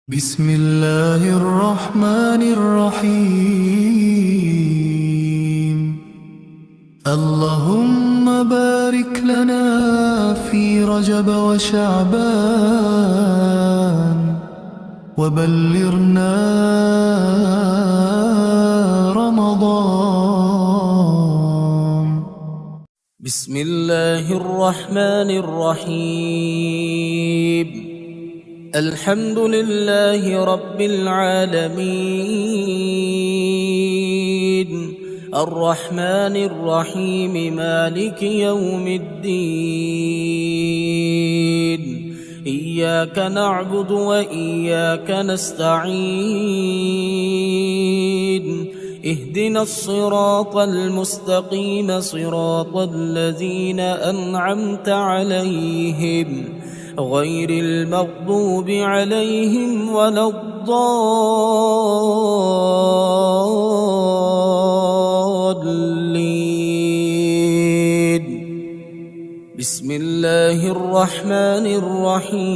بسم الله الرحمن الرحيم. اللهم بارك لنا في رجب وشعبان وبلغنا رمضان. بسم الله الرحمن الرحيم. الحمد لله رب العالمين، الرحمن الرحيم، مالك يوم الدين. إياك نعبد وإياك نستعين. اهدنا الصراط المستقيم، صراط الذين أنعمت عليهم غير المغضوب عليهم ولا الضالين. بسم الله الرحمن الرحيم.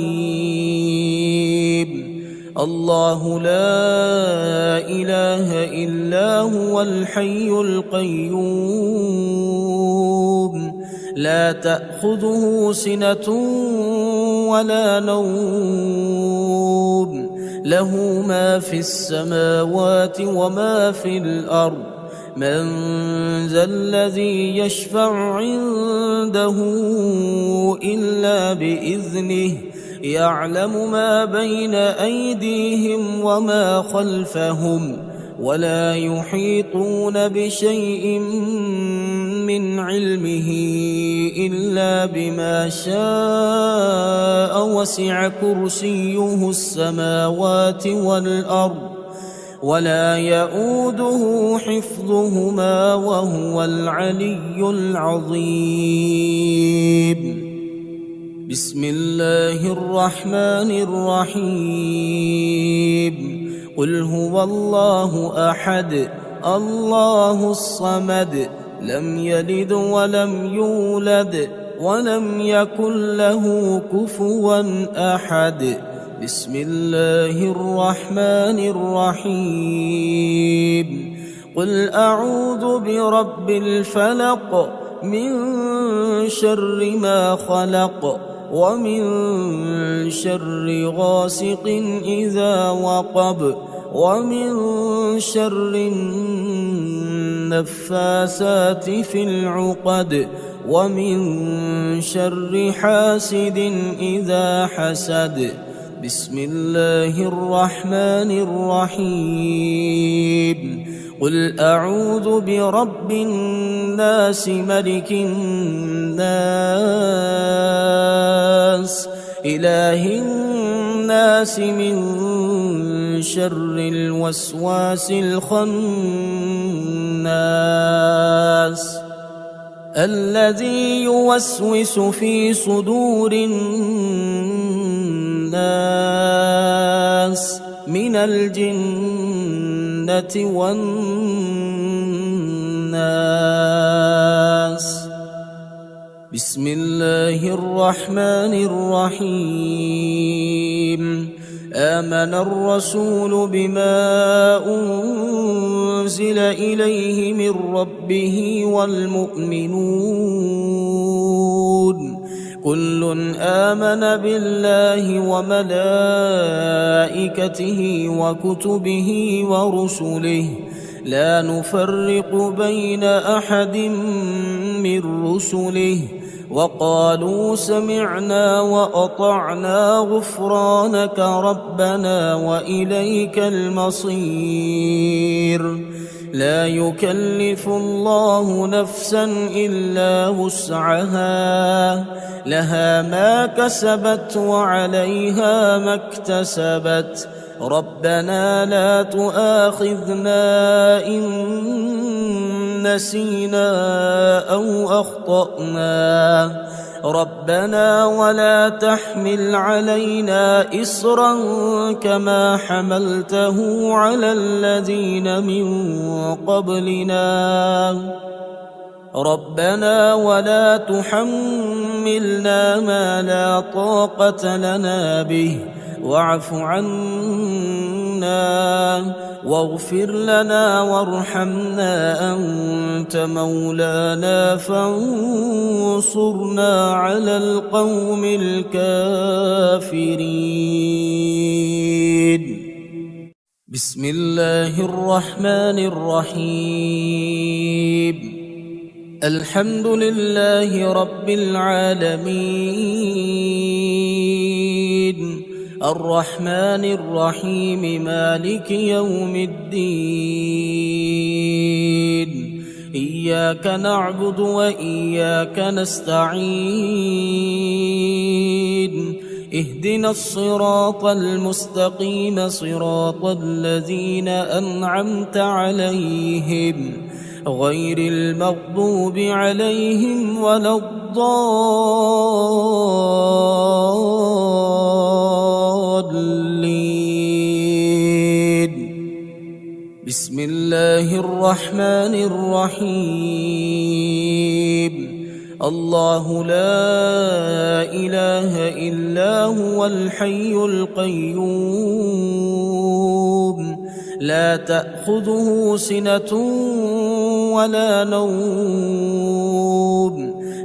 الله لا إله إلا هو الحي القيوم، لا تأخذه سنة ولا نوم، له ما في السماوات وما في الأرض. من ذا الذي يشفع عنده إلا بإذنه، يعلم ما بين أيديهم وما خلفهم، ولا يحيطون بشيء من علمه إلا بما شاء. وسع كرسيه السماوات والأرض، ولا يؤوده حفظهما، وهو العلي العظيم. بسم الله الرحمن الرحيم. قل هو الله أحد، الله الصمد، لم يلد ولم يولد ولم يكن له كفوا أحد. بسم الله الرحمن الرحيم. قل أعوذ برب الفلق، من شر ما خلق، ومن شر غاسق إذا وقب، ومن شر النفاثات في العقد، ومن شر حاسد إذا حسد. بسم الله الرحمن الرحيم. قل أعوذ برب الناس، ملك الناس، إله الناس، من شر الوسواس الخناس، الذي يوسوس في صدور الناس من الجنة والناس. بسم الله الرحمن الرحيم. آمن الرسول بما أنزل إليه من ربه والمؤمنون، كل آمن بالله وملائكته وكتبه ورسله، لا نفرق بين أحد من رسله، وقالوا سمعنا وأطعنا غفرانك ربنا وإليك المصير. لا يكلف الله نفسا إلا وسعها، لها ما كسبت وعليها ما اكتسبت. ربنا لا تؤاخذنا إن نسينا أو أخطأنا، ربنا ولا تحمل علينا إصرا كما حملته على الذين من قبلنا، ربنا ولا تحملنا ما لا طاقة لنا به، واعف عنا واغفر لنا وارحمنا أنت مولانا فانصرنا على القوم الكافرين. بسم الله الرحمن الرحيم. الحمد لله رب العالمين الرحمن الرحيم مالك يوم الدين إياك نعبد وإياك نستعين اهدنا الصراط المستقيم صراط الذين أنعمت عليهم غير المغضوب عليهم ولا الضالين. بسم الله الرحمن الرحيم. الله لا إله إلا هو الحي القيوم لا تأخذه سنة ولا نوم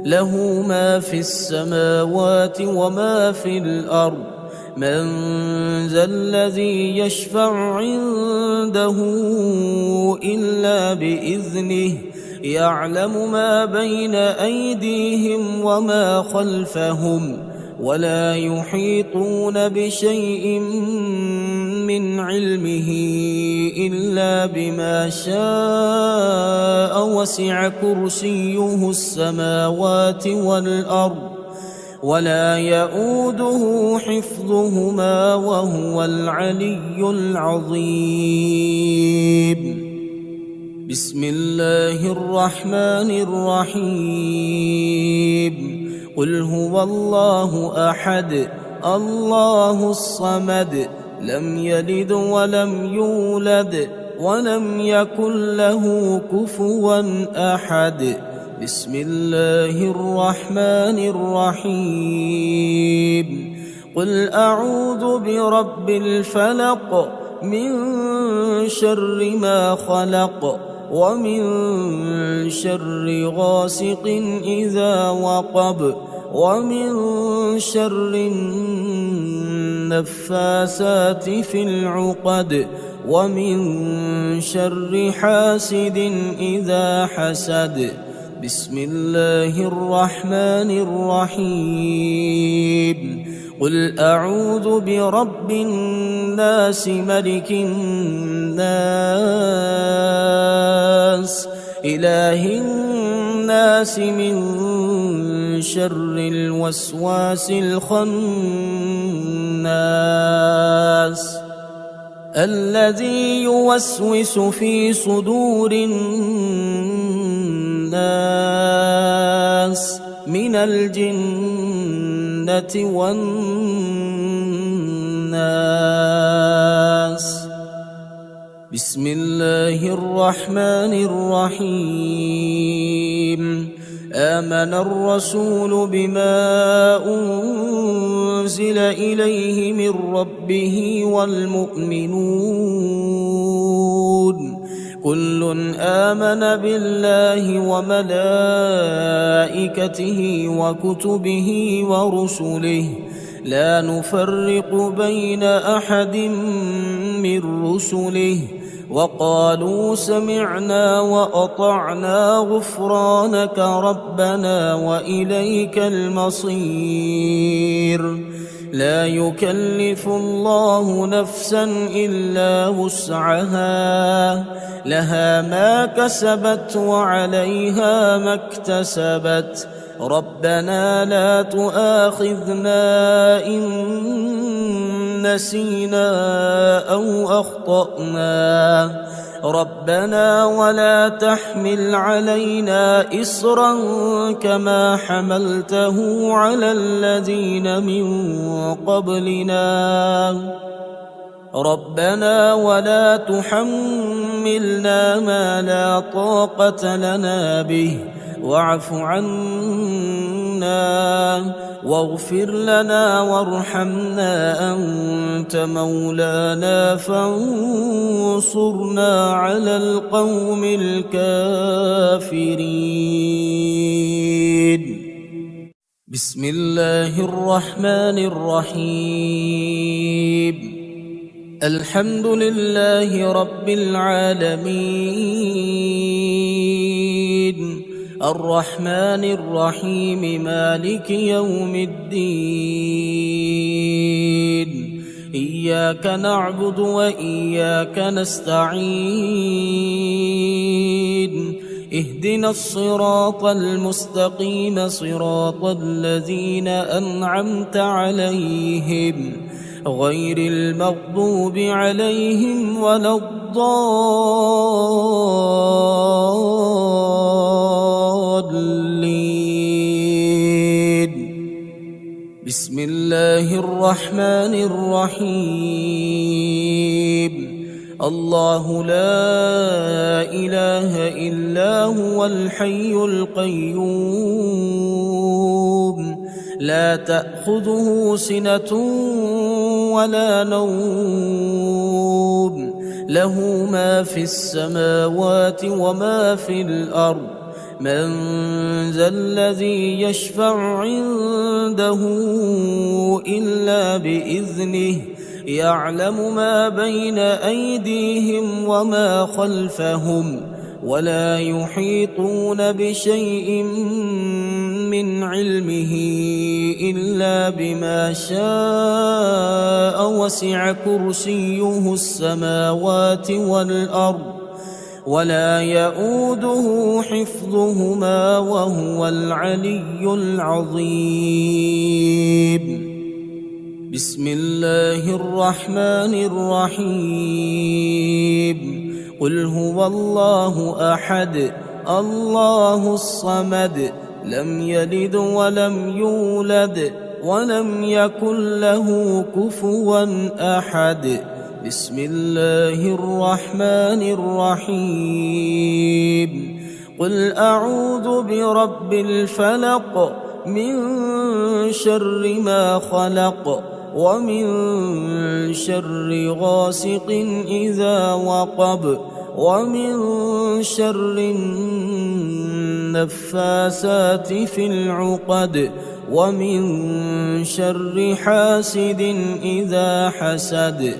له ما في السماوات وما في الأرض من ذا الذي يشفع عنده إلا بإذنه يعلم ما بين أيديهم وما خلفهم ولا يحيطون بشيء من علمه إلا بما شاء وسع كرسيه السماوات والأرض ولا يؤوده حفظهما وهو العلي العظيم. بسم الله الرحمن الرحيم. قل هو الله أحد الله الصمد لم يلد ولم يولد ولم يكن له كفوا أحد. بسم الله الرحمن الرحيم. قل أعوذ برب الفلق من شر ما خلق ومن شر غاسق إذا وقب ومن شر النفاثات في العقد ومن شر حاسد إذا حسد. بسم الله الرحمن الرحيم. قل أعوذ برب الناس ملك الناس إله الناس من شر الوسواس الخناس الذي يوسوس في صدور الناس من الجنة والناس. بسم الله الرحمن الرحيم. آمن الرسول بما أنزل إليه من ربه والمؤمنون كل آمن بالله وملائكته وكتبه ورسله لا نفرق بين أحد من رسله وقالوا سمعنا وأطعنا غفرانك ربنا وإليك المصير. لا يكلف الله نفسا إلا وسعها لها ما كسبت وعليها ما اكتسبت ربنا لا تؤاخذنا إن نسينا أو أخطأنا ربنا ولا تحمل علينا إصرا كما حملته على الذين من قبلنا ربنا ولا تحملنا ما لا طاقة لنا به واعف عنا واغفر لنا وارحمنا أنت مولانا فانصرنا على القوم الكافرين. بسم الله الرحمن الرحيم. الحمد لله رب العالمين الرحمن الرحيم مالك يوم الدين إياك نعبد وإياك نستعين اهدنا الصراط المستقيم صراط الذين أنعمت عليهم غير المغضوب عليهم ولا الضالين. بسم الله الرحمن الرحيم. الله لا إله إلا هو الحي القيوم لا تأخذه سنة ولا نوم له ما في السماوات وما في الأرض من ذا الذي يشفع عنده إلا بإذنه يعلم ما بين أيديهم وما خلفهم ولا يحيطون بشيء من علمه إلا بما شاء وسع كرسيه السماوات والأرض ولا يؤوده حفظهما وهو العلي العظيم. بسم الله الرحمن الرحيم. قل هو الله أحد الله الصمد لم يلد ولم يولد ولم يكن له كفوا أحد. بسم الله الرحمن الرحيم. قل أعوذ برب الفلق من شر ما خلق ومن شر غاسق إذا وقب ومن شر النفاثات في العقد ومن شر حاسد إذا حسد.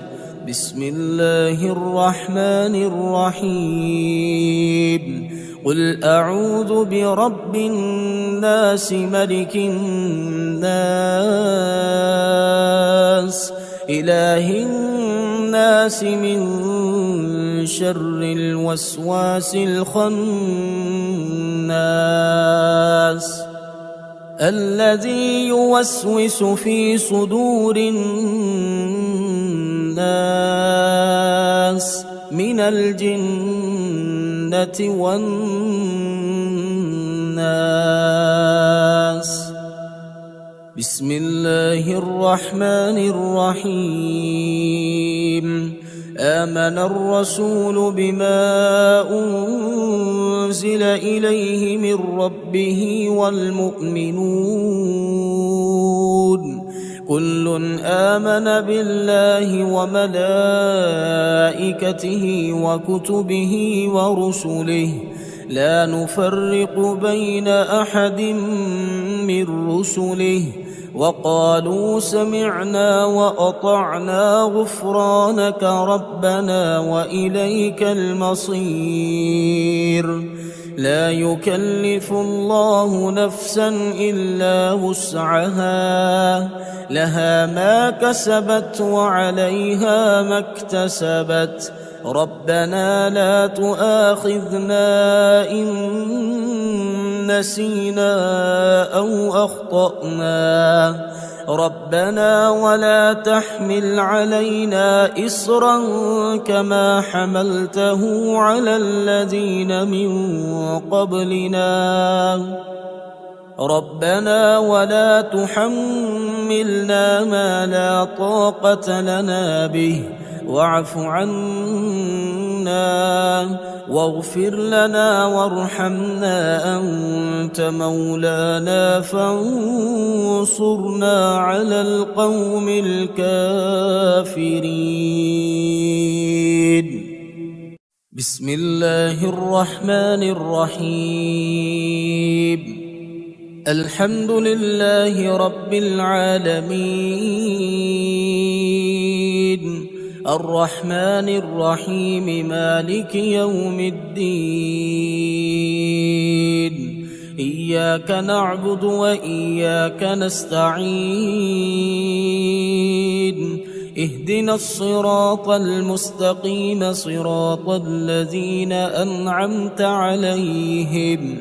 بسم الله الرحمن الرحيم. قل أعوذ برب الناس ملك الناس إله الناس من شر الوسواس الخناس الذي يوسوس في صدور الناس من الجنة والناس. بسم الله الرحمن الرحيم. آمن الرسول بما أنزل إليه من ربه والمؤمنون كل آمن بالله وملائكته وكتبه ورسله لا نفرق بين أحد من رسله وقالوا سمعنا وأطعنا غفرانك ربنا وإليك المصير. لا يكلف الله نفسا إلا وسعها لها ما كسبت وعليها ما اكتسبت ربنا لا تؤاخذنا إن نسينا أو أخطأنا ربنا ولا تحمل علينا إصرا كما حملته على الذين من قبلنا ربنا ولا تحملنا ما لا طاقة لنا به واعف عنا واغفر لنا وارحمنا أنت مولانا فانصرنا على القوم الكافرين. بسم الله الرحمن الرحيم. الحمد لله رب العالمين الرحمن الرحيم مالك يوم الدين إياك نعبد وإياك نستعين اهدنا الصراط المستقيم صراط الذين أنعمت عليهم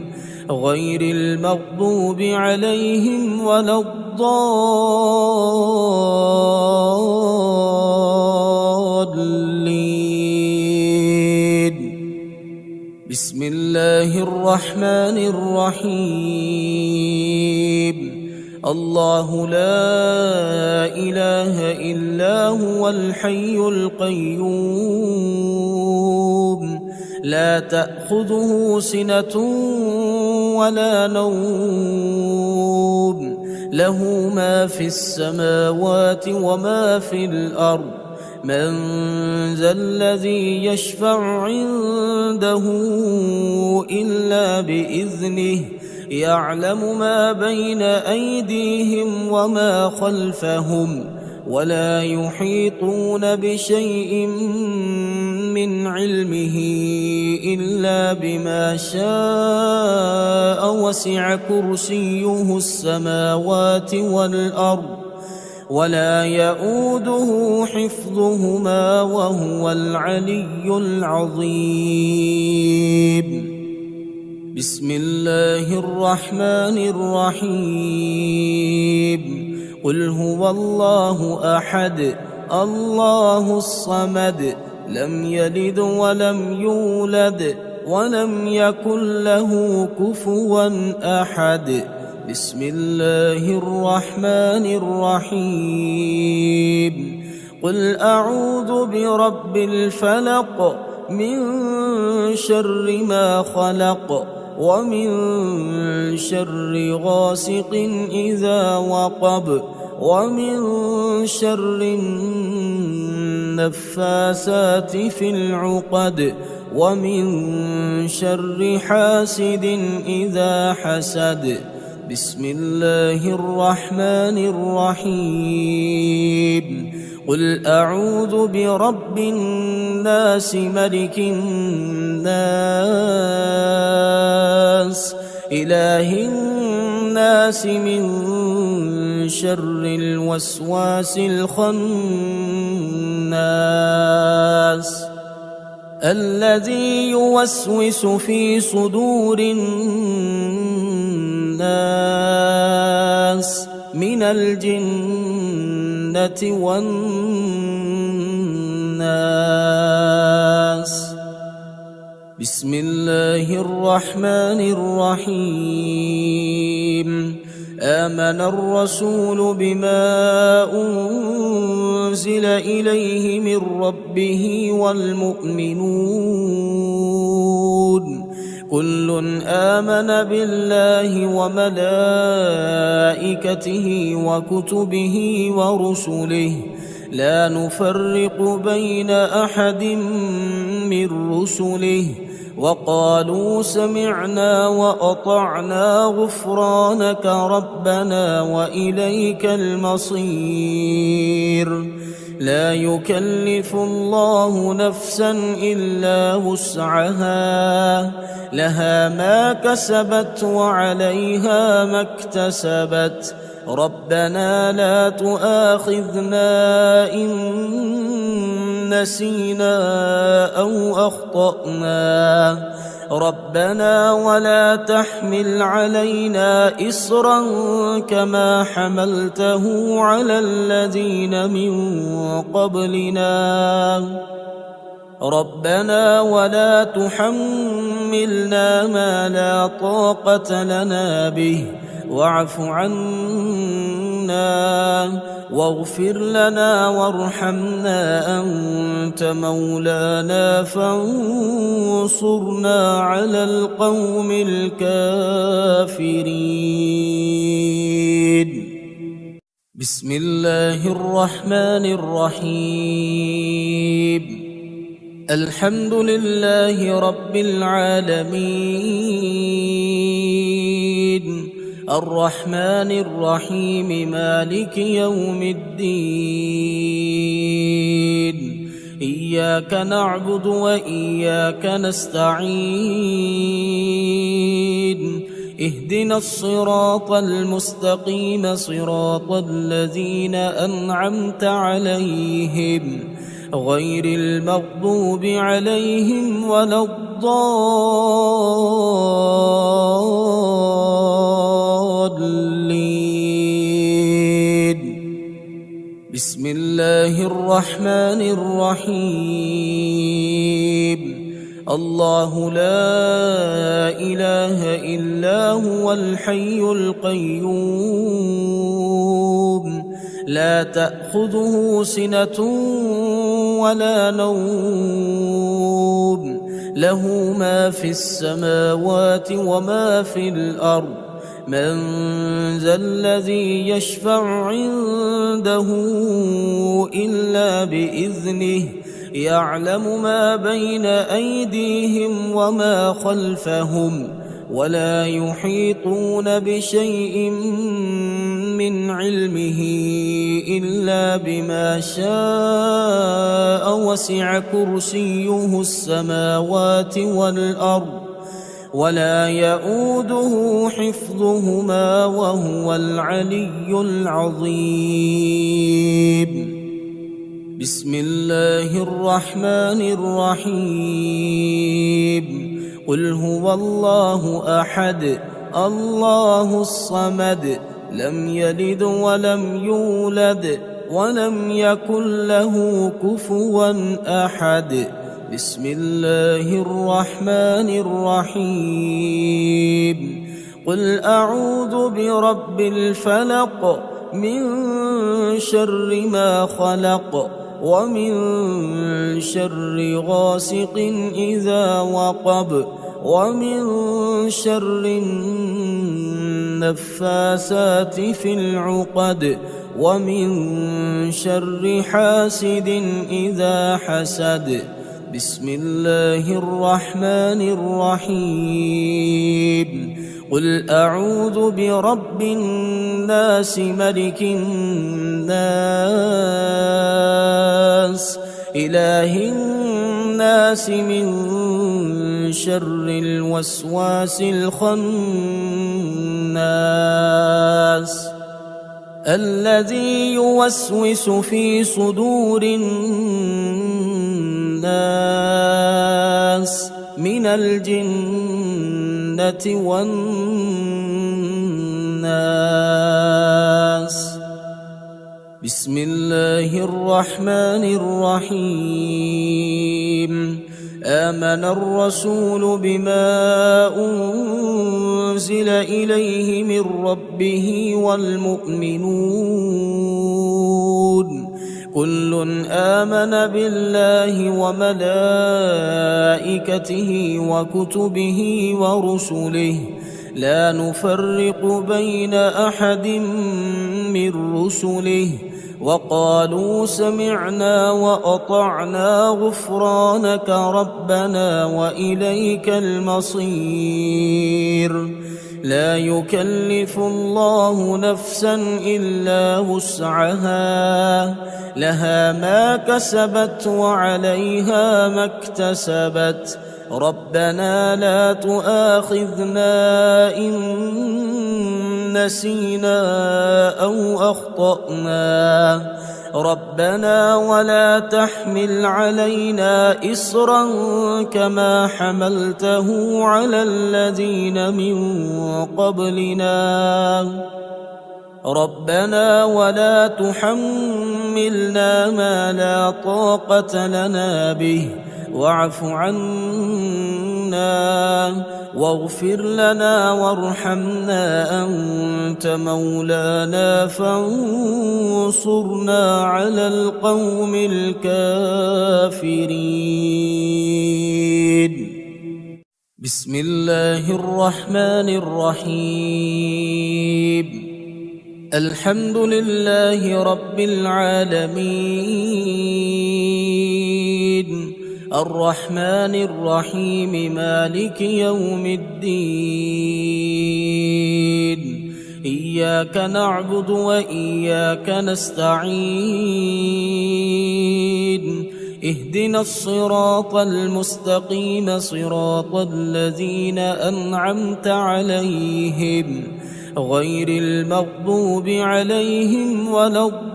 غير المغضوب عليهم ولا الضالين. بسم الله الرحمن الرحيم. الله لا إله إلا هو الحي القيوم لا تأخذه سنة ولا نوم له ما في السماوات وما في الأرض من ذا الذي يشفع عنده إلا بإذنه يعلم ما بين أيديهم وما خلفهم ولا يحيطون بشيء من علمه إلا بما شاء وسع كرسيه السماوات والأرض ولا يؤوده حفظهما وهو العلي العظيم. بسم الله الرحمن الرحيم. قل هو الله أحد الله الصمد لم يلد ولم يولد ولم يكن له كفوا أحد. بسم الله الرحمن الرحيم. قل أعوذ برب الفلق من شر ما خلق ومن شر غاسق إذا وقب ومن شر النفاثات في العقد ومن شر حاسد إذا حسد. بسم الله الرحمن الرحيم. قل أعوذ برب الناس ملك الناس إله الناس من شر الوسواس الخناس الذي يوسوس في صدور الناس من الجنة والناس. بسم الله الرحمن الرحيم. آمن الرسول بما أنزل إليه من ربه والمؤمنون كل آمن بالله وملائكته وكتبه ورسله لا نفرق بين أحد من رسله وقالوا سمعنا وأطعنا غفرانك ربنا وإليك المصير. لا يكلف الله نفسا إلا وسعها لها ما كسبت وعليها ما اكتسبت ربنا لا تؤاخذنا إن نسينا أو أخطأنا ربنا ولا تحمل علينا إصرا كما حملته على الذين من قبلنا ربنا ولا تحملنا ما لا طاقة لنا به واعف عنا واغفر لنا وارحمنا أنت مولانا فانصرنا على القوم الكافرين. بسم الله الرحمن الرحيم. الحمد لله رب العالمين الرحمن الرحيم مالك يوم الدين إياك نعبد وإياك نستعين اهدنا الصراط المستقيم صراط الذين أنعمت عليهم غير المغضوب عليهم ولا الضالين. بسم الله الرحمن الرحيم. الله لا إله إلا هو الحي القيوم لا تأخذه سنة ولا نوم له ما في السماوات وما في الأرض من ذا الذي يشفع عنده إلا بإذنه يعلم ما بين أيديهم وما خلفهم ولا يحيطون بشيء من علمه إلا بما شاء وسع كرسيه السماوات والأرض ولا يؤوده حفظهما وهو العلي العظيم. بسم الله الرحمن الرحيم. قل هو الله أحد الله الصمد لم يلد ولم يولد ولم يكن له كفوا أحد. بسم الله الرحمن الرحيم. قل أعوذ برب الفلق من شر ما خلق ومن شر غاسق إذا وقب ومن شر النفاثات في العقد ومن شر حاسد إذا حسد. بسم الله الرحمن الرحيم. قل أعوذ برب الناس ملك الناس إله الناس من شر الوسواس الخناس الذي يوسوس في صدور الناس من الجنة والناس. بسم الله الرحمن الرحيم. آمن الرسول بما أنزل إليه من ربه والمؤمنون كل آمن بالله وملائكته وكتبه ورسله لا نفرق بين أحد من رسله وقالوا سمعنا وأطعنا غفرانك ربنا وإليك المصير. لا يكلف الله نفسا إلا وسعها لها ما كسبت وعليها ما اكتسبت ربنا لا تؤاخذنا إن نسينا أو أخطأنا ربنا ولا تحمل علينا إصرا كما حملته على الذين من قبلنا ربنا ولا تحملنا ما لا طاقة لنا به واعف عنا واغفر لنا وارحمنا أنت مولانا فانصرنا على القوم الكافرين. بسم الله الرحمن الرحيم. الحمد لله رب العالمين الرحمن الرحيم مالك يوم الدين إياك نعبد وإياك نستعين اهدنا الصراط المستقيم صراط الذين أنعمت عليهم غير المغضوب عليهم ولا الضالين.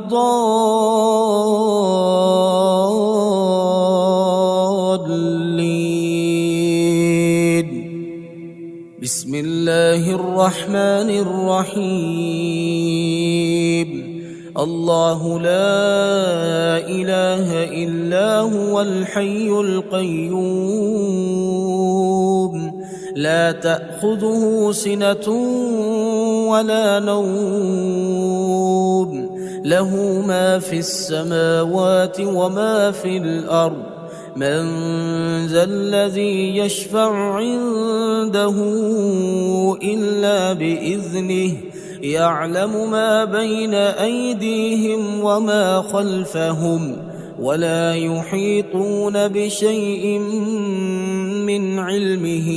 بسم الله الرحمن الرحيم. الله لا إله إلا هو الحي القيوم لا تأخذه سنة ولا نوم له ما في السماوات وما في الأرض من ذا الذي يشفع عنده إلا بإذنه يعلم ما بين أيديهم وما خلفهم ولا يحيطون بشيء من علمه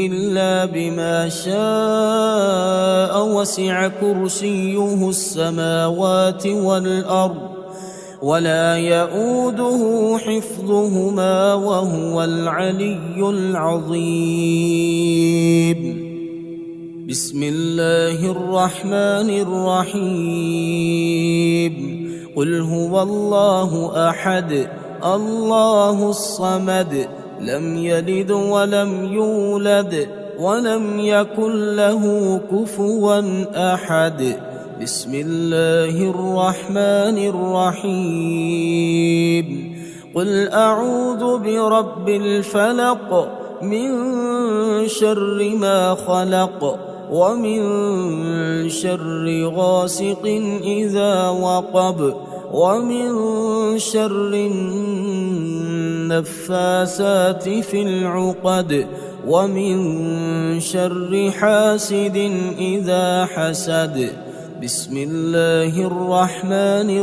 إلا بما شاء وسع كرسيه السماوات والأرض ولا يؤوده حفظهما وهو العلي العظيم. بسم الله الرحمن الرحيم. قل هو الله أحد الله الصمد لم يلد ولم يولد ولم يكن له كفوا أحد. بسم الله الرحمن الرحيم. قل أعوذ برب الفلق من شر ما خلق ومن شر غاسق إذا وقب ومن شر النفاثات في العقد ومن شر حاسد إذا حسد. بسم الله الرحمن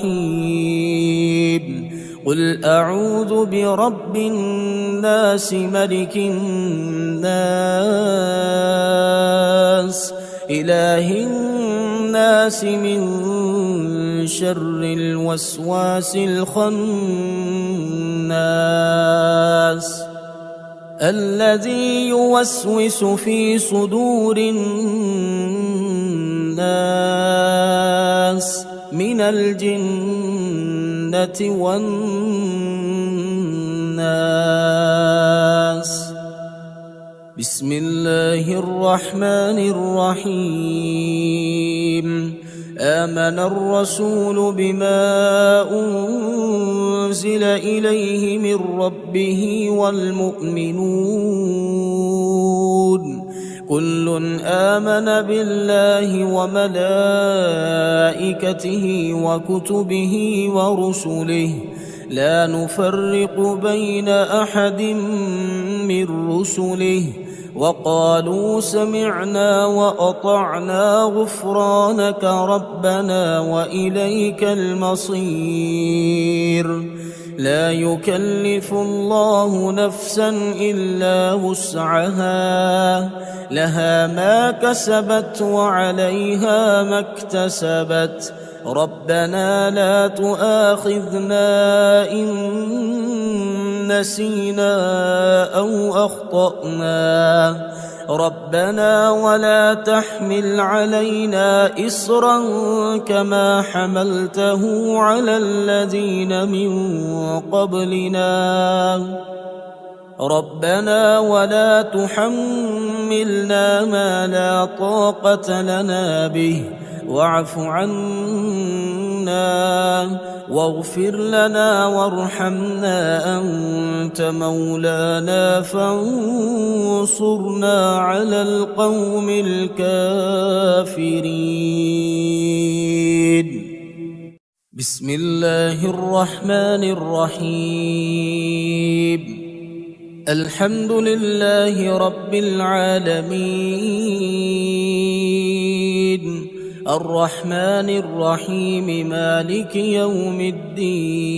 الرحيم. قل أعوذ برب الناس ملك الناس إله الناس من شر الوسواس الخناس الذي يوسوس في صدور الناس من الجنة والناس. بسم الله الرحمن الرحيم. آمن الرسول بما أنزل إليه من ربه والمؤمنون كل آمن بالله وملائكته وكتبه ورسله لا نفرق بين أحد من رسله وقالوا سمعنا وأطعنا غفرانك ربنا وإليك المصير. لا يكلف الله نفسا إلا وسعها لها ما كسبت وعليها ما اكتسبت ربنا لا تؤاخذنا إن نسينا أو أخطأنا ربنا ولا تحمل علينا إصرا كما حملته على الذين من قبلنا ربنا ولا تحملنا ما لا طاقة لنا به واعف عنا واغفر لنا وارحمنا أنت مولانا فانصرنا على القوم الكافرين. بسم الله الرحمن الرحيم. الحمد لله رب العالمين الرحمن الرحيم مالك يوم الدين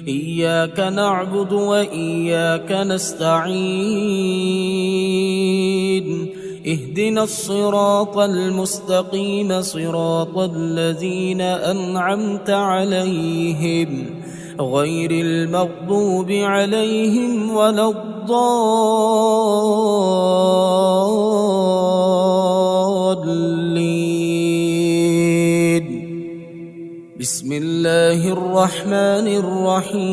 إياك نعبد وإياك نستعين اهدنا الصراط المستقيم صراط الذين أنعمت عليهم غير المغضوب عليهم ولا الضالين. بسم الله الرحمن الرحيم.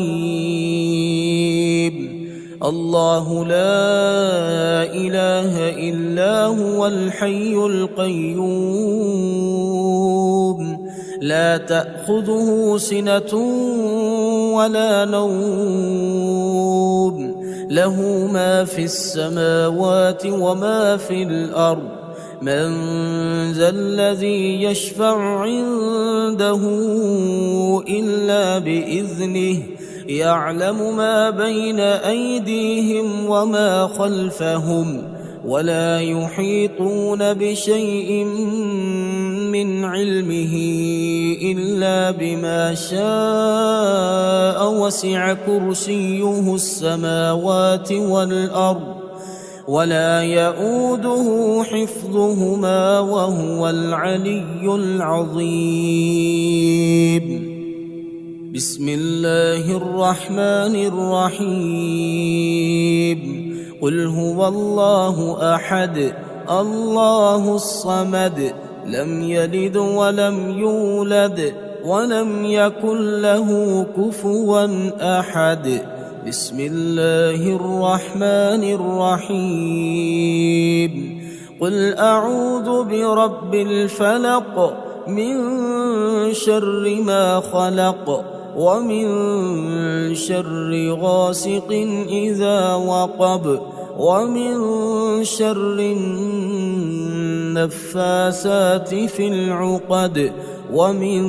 الله لا إله إلا هو الحي القيوم لا تأخذه سنة ولا نوم له ما في السماوات وما في الأرض من ذا الذي يشفع عنده إلا بإذنه يعلم ما بين أيديهم وما خلفهم ولا يحيطون بشيء من علمه إلا بما شاء وسع كرسيه السماوات والأرض ولا يؤوده حفظهما وهو العلي العظيم. بسم الله الرحمن الرحيم. قل هو الله أحد الله الصمد لم يلد ولم يولد ولم يكن له كفوا أحد. بسم الله الرحمن الرحيم. قل أعوذ برب الفلق من شر ما خلق ومن شر غاسق إذا وقب ومن شر النفاثات في العقد ومن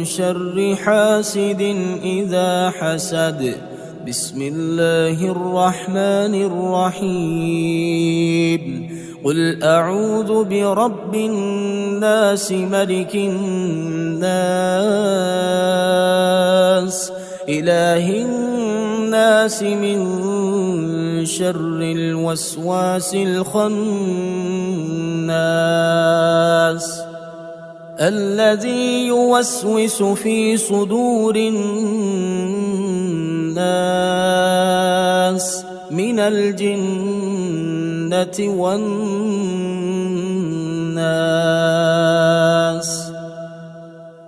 شر حاسد إذا حسد. بسم الله الرحمن الرحيم. قل أعوذ برب الناس ملك الناس إله الناس من شر الوسواس الخناس الذي يوسوس في صدور الناس من الجنة والناس.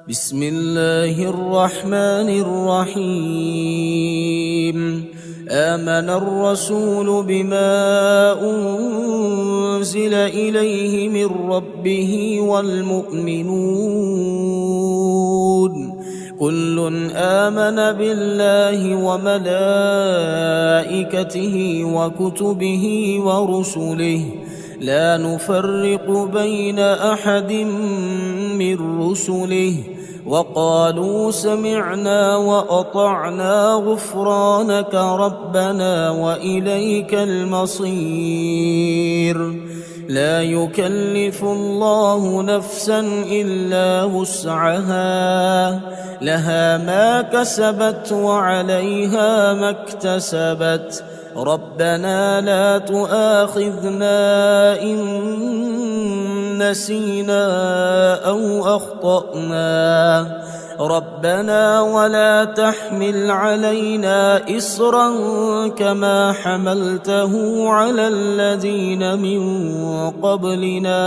بسم الله الرحمن الرحيم. آمن الرسول بما أنزل إليه من ربه والمؤمنون كل آمن بالله وملائكته وكتبه ورسله لا نفرق بين أحد من رسله وقالوا سمعنا وأطعنا غفرانك ربنا وإليك المصير. لا يكلف الله نفسا إلا وسعها لها ما كسبت وعليها ما اكتسبت ربنا لا تؤاخذنا إن نسينا أو أخطأنا ربنا ولا تحمل علينا إصرا كما حملته على الذين من قبلنا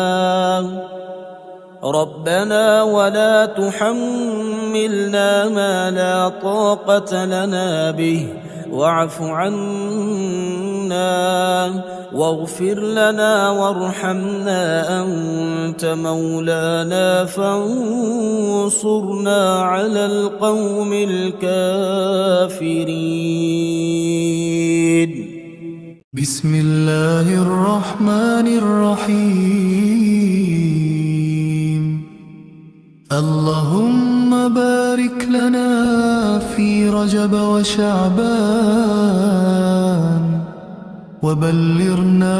ربنا ولا تحملنا ما لا طاقة لنا به واعف عنا واغفر لنا وارحمنا أنت مولانا فانصرنا على القوم الكافرين. بسم الله الرحمن الرحيم. اللهم بارك لنا في رجب وشعبان وبلغنا